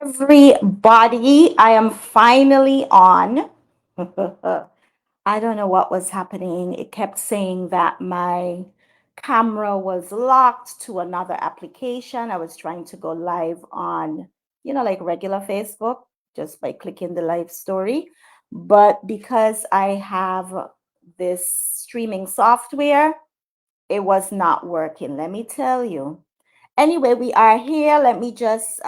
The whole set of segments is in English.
Everybody, I am finally on. I don't know what was happening. It kept saying that my camera was locked to another application. I was trying to go live on, like regular Facebook, just by clicking the live story. But because I have this streaming software, it was not working, let me tell you. Anyway, we are here. Let me just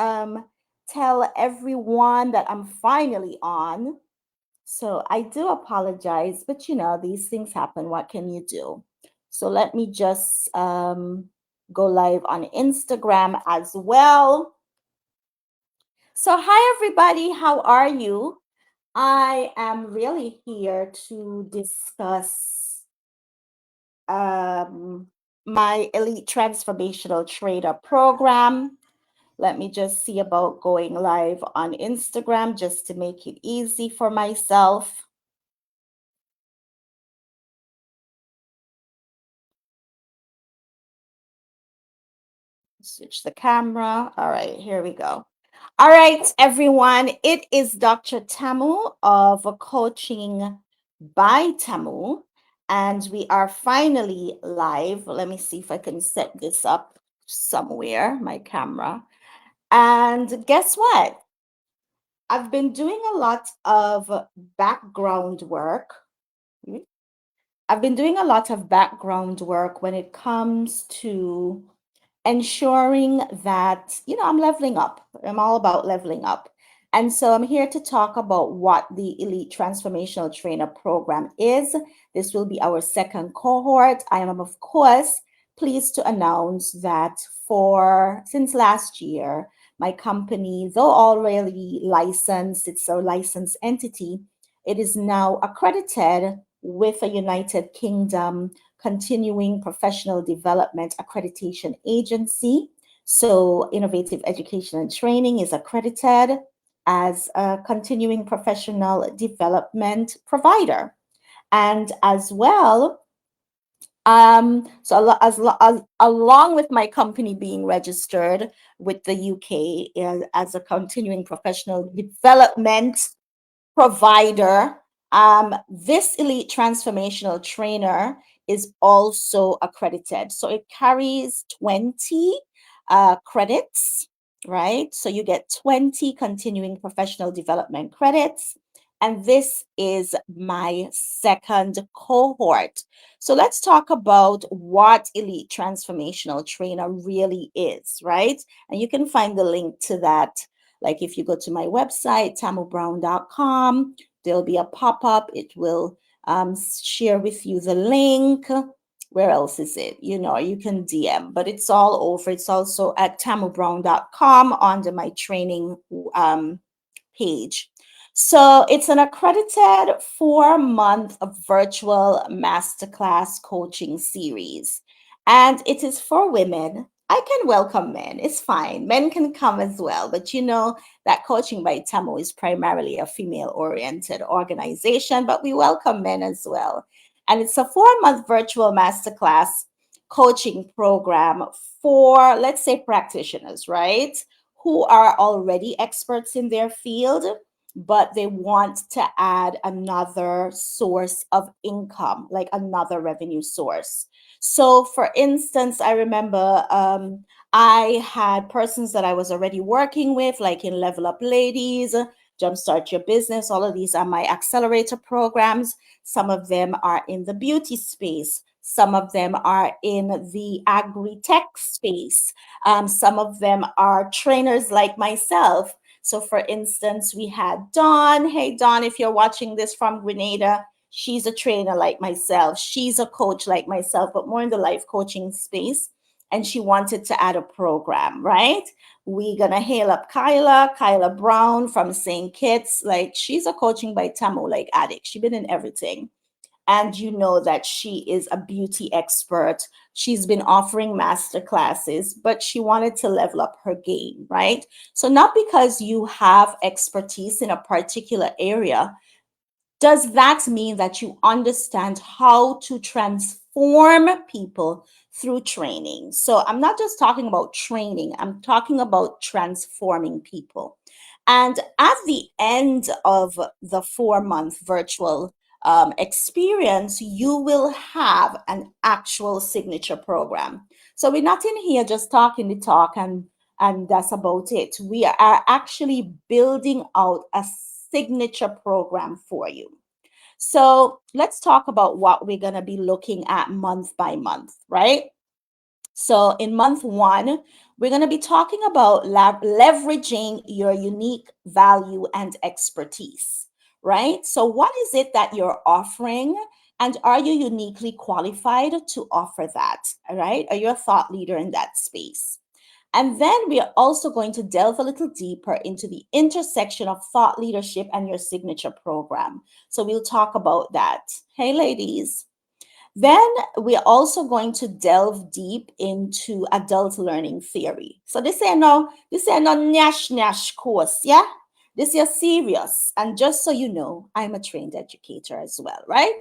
tell everyone that I'm finally on. So I do apologize, but these things happen. What can you do? So let me just go live on Instagram as well. So hi everybody, how are you? I am really here to discuss um, my Elite Transformational Trader program. Let me just see about going live on Instagram just to make it easy for myself. Switch the camera. All right, here we go. All right, everyone. It is Dr. Tamu of Coaching by Tamu, and we are finally live. Let me see if I can set this up somewhere, my camera. And guess what? I've been doing a lot of background work. I've been doing a lot of background work when it comes to ensuring that, I'm leveling up. I'm all about leveling up. And so I'm here to talk about what the Elite Transformational Trainer program is. This will be our second cohort. I am, of course, pleased to announce that since last year, my company, though already licensed, it's a licensed entity, it is now accredited with a United Kingdom continuing professional development accreditation agency. So, Innovative Education and Training is accredited as a continuing professional development provider. And as well, along with my company being registered with the UK as a continuing professional development provider, this Elite Transformational Trainer is also accredited. So it carries 20 credits, right? So you get 20 continuing professional development credits. And this is my second cohort. So let's talk about what Elite Transformational Trainer really is, right? And you can find the link to that. Like if you go to my website, tamubrown.com, there'll be a pop-up. It will share with you the link. Where else is it? You can DM, but it's all over. It's also at tamubrown.com under my training page. So it's an accredited 4-month virtual masterclass coaching series, and it is for women. I can welcome men. It's fine. Men can come as well. But that Coaching by Tamu is primarily a female-oriented organization, but we welcome men as well. And it's a 4-month virtual masterclass coaching program for, let's say, practitioners, right? Who are already experts in their field, but they want to add another source of income, like another revenue source. So, for instance, I remember I had persons that I was already working with, like in Level Up Ladies, Jumpstart Your Business. All of these are my accelerator programs. Some of them are in the beauty space. Some of them are in the agri-tech space. Some of them are trainers like myself. So, for instance, we had Dawn. Hey, Dawn, if you're watching this from Grenada, she's a trainer like myself. She's a coach like myself, but more in the life coaching space. And she wanted to add a program, right? We're going to hail up Kyla Brown from St. Kitts. Like, she's a Coaching by Tamu, like addict. She's been in everything. And you know that she is a beauty expert. She's been offering master classes, but she wanted to level up her game, right? So not because you have expertise in a particular area, does that mean that you understand how to transform people through training? So I'm not just talking about training, I'm talking about transforming people. And at the end of the 4-month virtual experience, you will have an actual signature program. So we're not in here just talking the talk and that's about it. We are actually building out a signature program for you. So let's talk about what we're going to be looking at month by month, right? So in month 1, we're going to be talking about leveraging your unique value and expertise, right? So what is it that you're offering? And are you uniquely qualified to offer that, right? Are you a thought leader in that space? And then we are also going to delve a little deeper into the intersection of thought leadership and your signature program. So we'll talk about that. Hey, ladies. Then we're also going to delve deep into adult learning theory. So this ain't no nash course, yeah? This is serious. And just so you know, I'm a trained educator as well, right?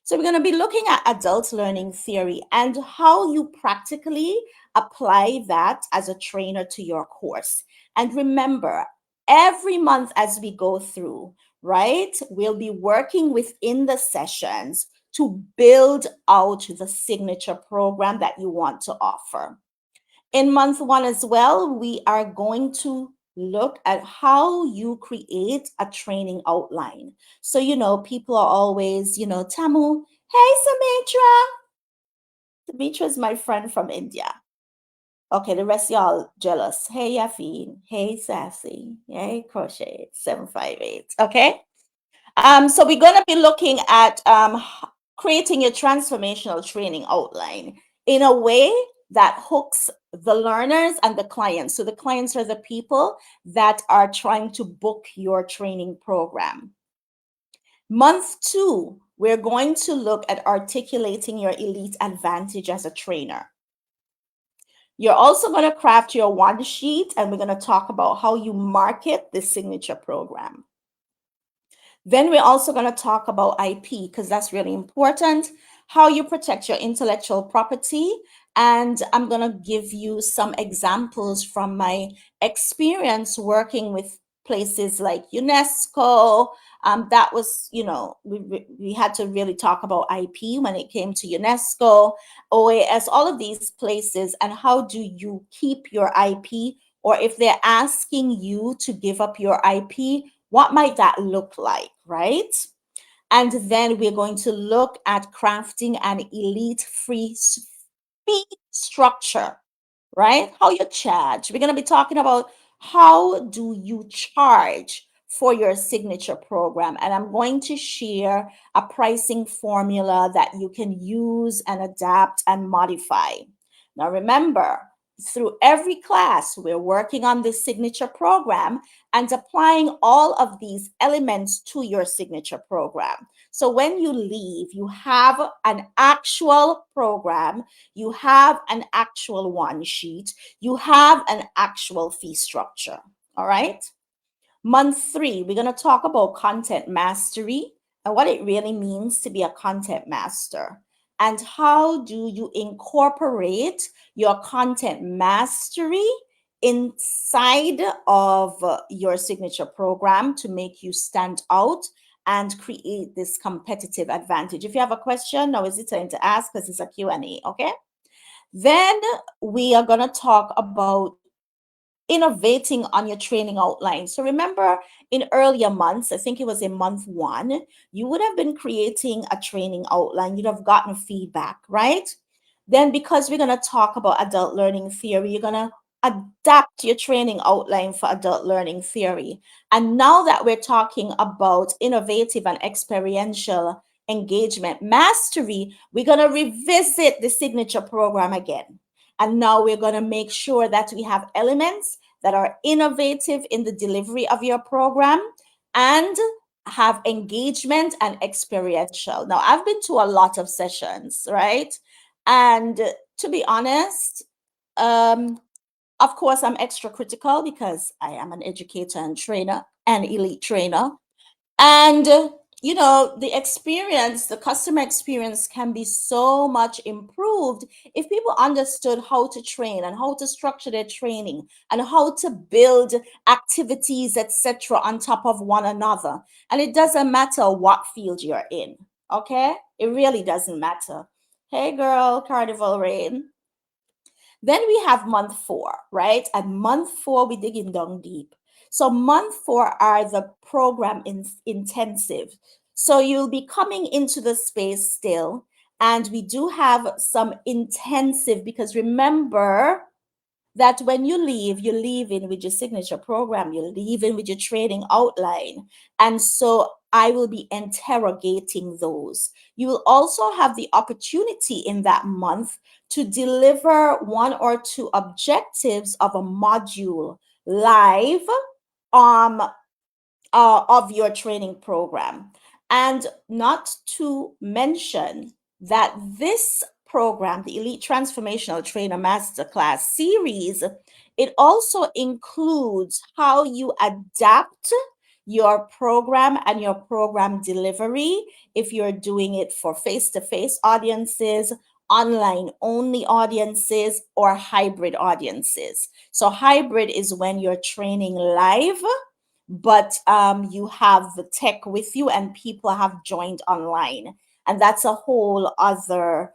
So we're going to be looking at adult learning theory and how you practically apply that as a trainer to your course. And remember, every month as we go through, right, we'll be working within the sessions to build out the signature program that you want to offer. In month 1 as well, we are going to look at how you create a training outline. So, people are always, Tamu, hey, Sumitra. Sumitra is my friend from India. Okay, the rest of y'all jealous. Hey, Yafi. Hey, Sassy. Hey, Crochet. 758. Okay. So we're going to be looking at creating a transformational training outline in a way that hooks the learners and the clients. So the clients are the people that are trying to book your training program. Month 2, we're going to look at articulating your elite advantage as a trainer. You're also going to craft your one sheet, and we're going to talk about how you market the signature program. Then we're also going to talk about IP because that's really important, how you protect your intellectual property. And I'm going to give you some examples from my experience working with places like UNESCO. That was, we had to really talk about IP when it came to UNESCO, OAS, all of these places. And how do you keep your IP? Or if they're asking you to give up your IP, what might that look like, right? And then we're going to look at crafting an elite fee structure, right? How you charge. We're going to be talking about how do you charge for your signature program. And I'm going to share a pricing formula that you can use and adapt and modify. Now, remember, through every class, we're working on this signature program and applying all of these elements to your signature program. So when you leave, you have an actual program, you have an actual one sheet, you have an actual fee structure. All right. Month 3, we're going to talk about content mastery and what it really means to be a content master. And how do you incorporate your content mastery inside of your signature program to make you stand out and create this competitive advantage? If you have a question, now is the time to ask because it's a Q&A, okay? Then we are going to talk about innovating on your training outline. So remember in earlier months, I think it was in month 1, you would have been creating a training outline. You'd have gotten feedback, right? Then because we're going to talk about adult learning theory, you're going to adapt your training outline for adult learning theory. And now that we're talking about innovative and experiential engagement mastery, we're going to revisit the signature program again. And now we're going to make sure that we have elements that are innovative in the delivery of your program and have engagement and experiential. Now, I've been to a lot of sessions, right? And to be honest, of course, I'm extra critical because I am an educator and trainer and elite trainer. And the experience, the customer experience can be so much improved if people understood how to train and how to structure their training and how to build activities, etc., on top of one another. And it doesn't matter what field you're in, okay? It really doesn't matter. Hey, girl, Carnival Rain. Then we have month 4, right? And month 4, we dig in down deep. So month 4 are the program intensive. So you'll be coming into the space still. And we do have some intensive, because remember, that when you leave in with your signature program, you leave in with your training outline. And so I will be interrogating those. You will also have the opportunity in that month to deliver 1 or 2 objectives of a module live um, of your training program. And not to mention that this program, the Elite Transformational Trainer Masterclass series, it also includes how you adapt your program and your program delivery if you're doing it for face-to-face audiences, online only audiences, or hybrid audiences. So hybrid is when you're training live, but you have the tech with you and people have joined online. And that's a whole other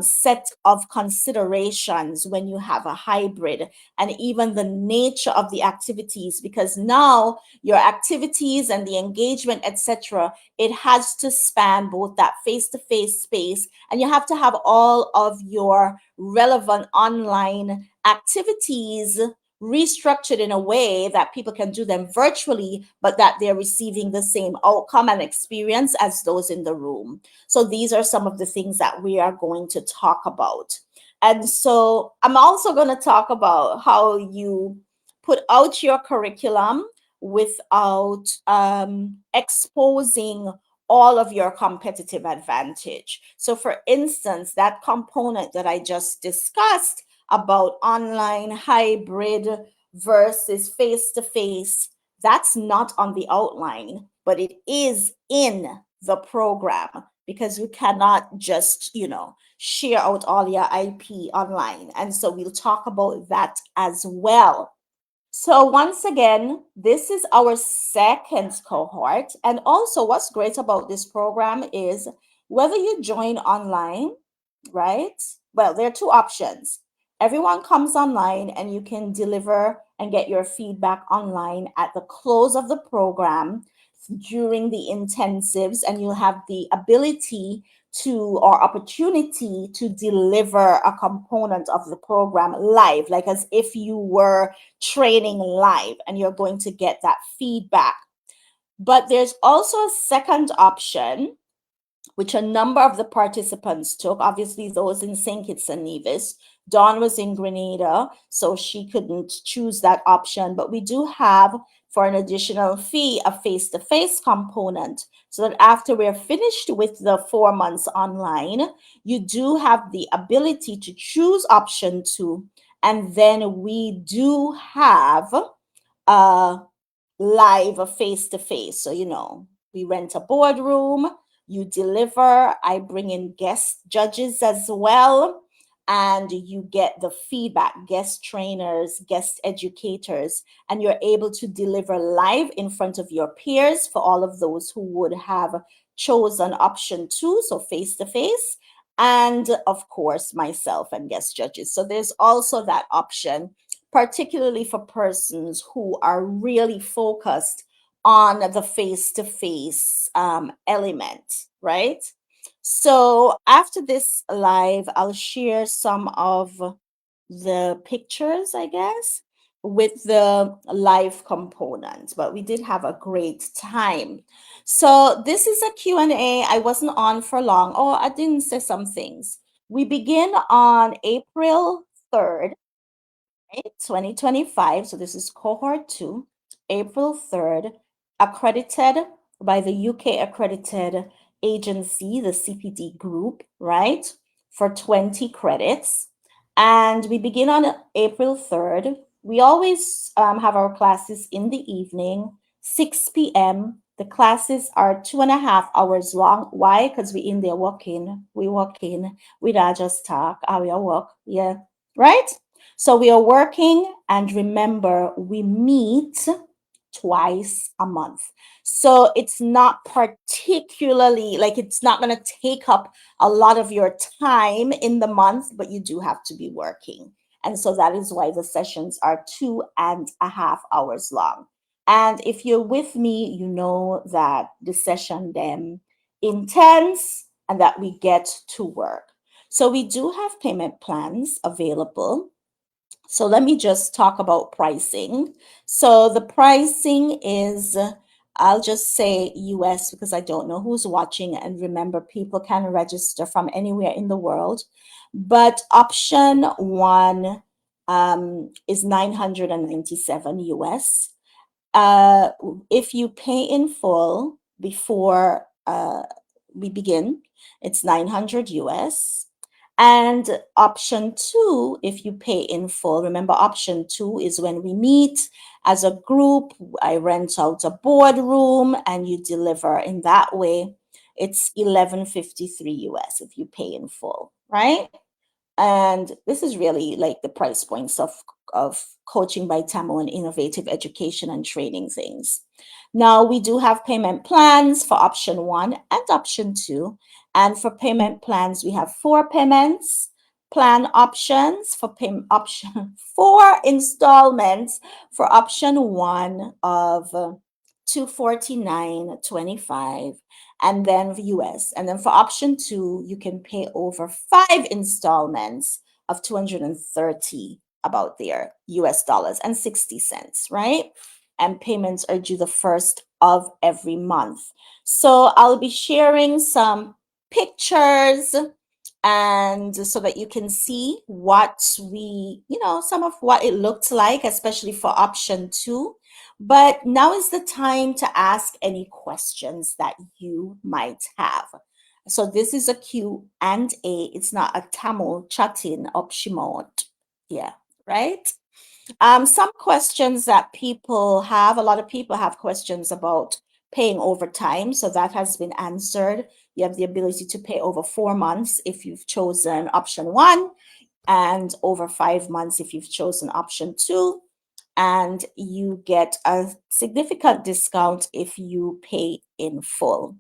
set of considerations when you have a hybrid, and even the nature of the activities, because now your activities and the engagement, etc., it has to span both that face-to-face space, and you have to have all of your relevant online activities restructured in a way that people can do them virtually, but that they're receiving the same outcome and experience as those in the room. So these are some of the things that we are going to talk about. And so I'm also going to talk about how you put out your curriculum without exposing all of your competitive advantage. So for instance, that component that I just discussed about online, hybrid versus face to face, that's not on the outline, but it is in the program, because you cannot just, share out all your IP online. And so we'll talk about that as well. So once again, this is our second cohort. And also what's great about this program is whether you join online, right? Well, there are 2 options. Everyone comes online and you can deliver and get your feedback online at the close of the program during the intensives, and you'll have the ability to, or opportunity to, deliver a component of the program live, like as if you were training live, and you're going to get that feedback. But there's also a second option, which a number of the participants took. Obviously, those in St. Kitts and Nevis. Dawn was in Grenada, so she couldn't choose that option. But we do have, for an additional fee, a face-to-face component, so that after we're finished with the 4 months online, you do have the ability to choose option 2. And then we do have a live face to face. So, we rent a boardroom, you deliver, I bring in guest judges as well, and you get the feedback, guest trainers, guest educators, and you're able to deliver live in front of your peers for all of those who would have chosen option 2, so face to face, and of course, myself and guest judges. So there's also that option, particularly for persons who are really focused on the face-to-face element, right? So after this live, I'll share some of the pictures, I guess, with the live component, but we did have a great time. So this is a Q&A. I wasn't on for long. Oh, I didn't say some things. We begin on April 3rd, 2025. So this is cohort 2, April 3rd, accredited by the UK accredited agency, the CPD group, right? For 20 credits. And we begin on April 3rd. We always have our classes in the evening, 6 p.m. The classes are 2.5 hours long. Why? Because we in there working. We not just talk. We are work. Yeah. Right? So we are working, and remember, we meet twice a month. So it's not particularly like it's not going to take up a lot of your time in the month, but you do have to be working. And so that is why the sessions are 2.5 hours long. And if you're with me, you know that the session then intense and that we get to work. So we do have payment plans available. So let me just talk about pricing. So the pricing is, I'll just say US because I don't know who's watching. And remember, people can register from anywhere in the world. But option one is 997 US. Uh, if you pay in full before we begin, it's 900 US. And option two, if you pay in full, remember option two is when we meet as a group, I rent out a boardroom and you deliver in that way. It's 1153 US if you pay in full, right? And this is really like the price points of coaching by Tamu and innovative education and training things. Now we do have payment plans for option one and option two. And for payment plans, we have four payments, plan options for payment option, four installments for option one of 249.25 and then US. And then for option two, you can pay over five installments of 230 about there US dollars and 60 cents, right? And payments are due the first of every month. So I'll be sharing some pictures and so that you can see what some of what it looked like, especially for option two. But now is the time to ask any questions that you might have. So this is a Q and A. It's not a Tamil chatting opshimot. Yeah, right? Some questions that people have, a lot of people have questions about paying over time. So that has been answered. You have the ability to pay over 4 months if you've chosen option one, and over 5 months if you've chosen option two. And you get a significant discount if you pay in full.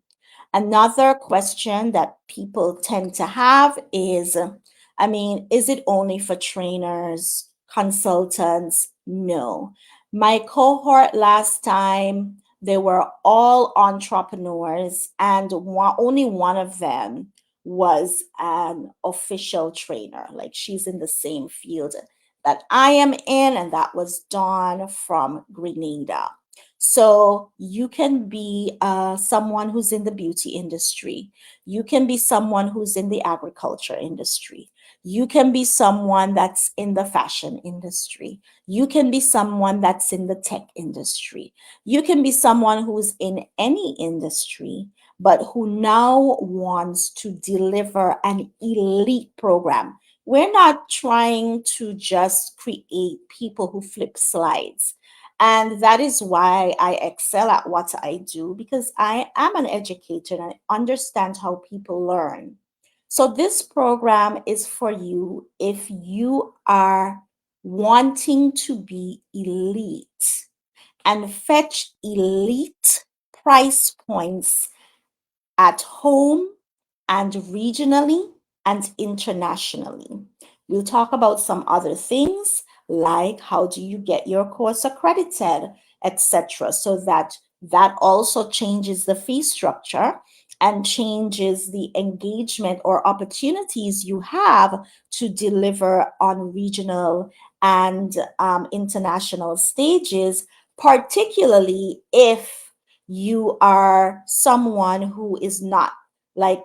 Another question that people tend to have is, is it only for trainers, consultants? No. My cohort last time, they were all entrepreneurs, and only one of them was an official trainer. Like she's in the same field that I am in, and that was Dawn from Grenada. So you can be someone who's in the beauty industry. You can be someone who's in the agriculture industry. You can be someone that's in the fashion industry. You can be someone that's in the tech industry. You can be someone who's in any industry, but who now wants to deliver an elite program. We're not trying to just create people who flip slides. And that is why I excel at what I do, because I am an educator and I understand how people learn. So this program is for you if you are wanting to be elite and fetch elite price points at home and regionally and internationally. We'll talk about some other things like how do you get your course accredited, etc. So that also changes the fee structure and changes the engagement or opportunities you have to deliver on regional and international stages, particularly if you are someone who is not like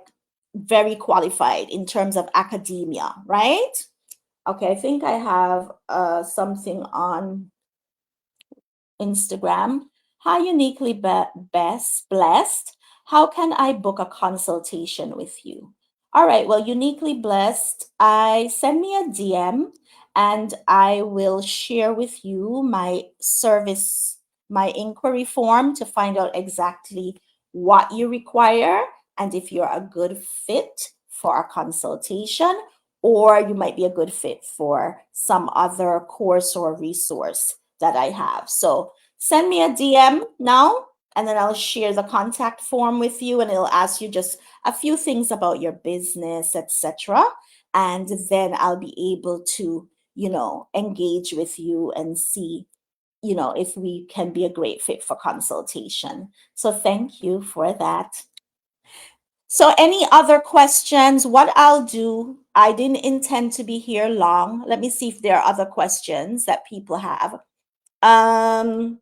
very qualified in terms of academia, right? Okay, I think I have something on Instagram. Hi, uniquely best blessed. How can I book a consultation with you? All right, well, uniquely blessed. I send me a DM and I will share with you my service my inquiry form to find out exactly what you require and if you're a good fit for a consultation, or you might be a good fit for some other course or resource that I have. So send me a DM now, and then I'll share the contact form with you, and it'll ask you just a few things about your business, etc. And then I'll be able to, engage with you and see, if we can be a great fit for consultation. So thank you for that. So any other questions? What I'll do, I didn't intend to be here long. Let me see if there are other questions that people have. Um,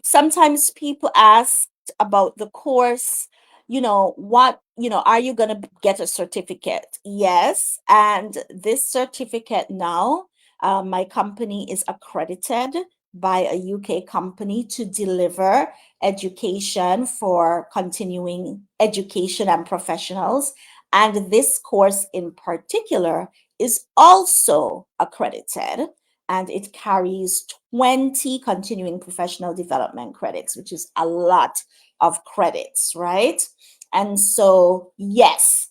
Sometimes people asked about the course, are you going to get a certificate? Yes. And this certificate now, my company is accredited by a UK company to deliver education for continuing education and professionals. And this course in particular is also accredited, and it carries 20 continuing professional development credits, which is a lot of credits, right? And so, yes,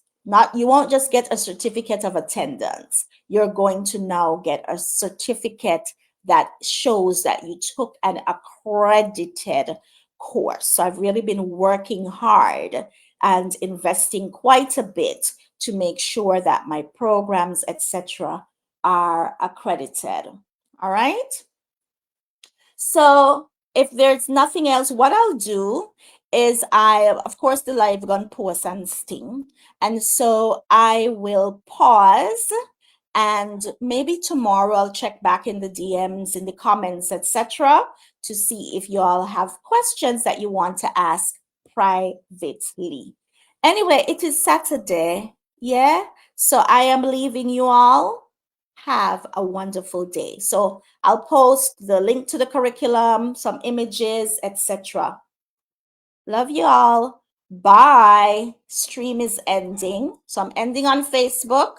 you won't just get a certificate of attendance. You're going to now get a certificate that shows that you took an accredited course. So I've really been working hard and investing quite a bit to make sure that my programs, etc., are accredited. All right. So if there's nothing else, what I'll do is of course, the live gun post and sting. And so I will pause, and maybe tomorrow I'll check back in the DMs, in the comments, etc., to see if you all have questions that you want to ask privately. Anyway, it is Saturday. Yeah. So I am leaving you all. Have a wonderful day. So I'll post the link to the curriculum, some images, etc. Love you all. Bye. Stream is ending. So I'm ending on Facebook.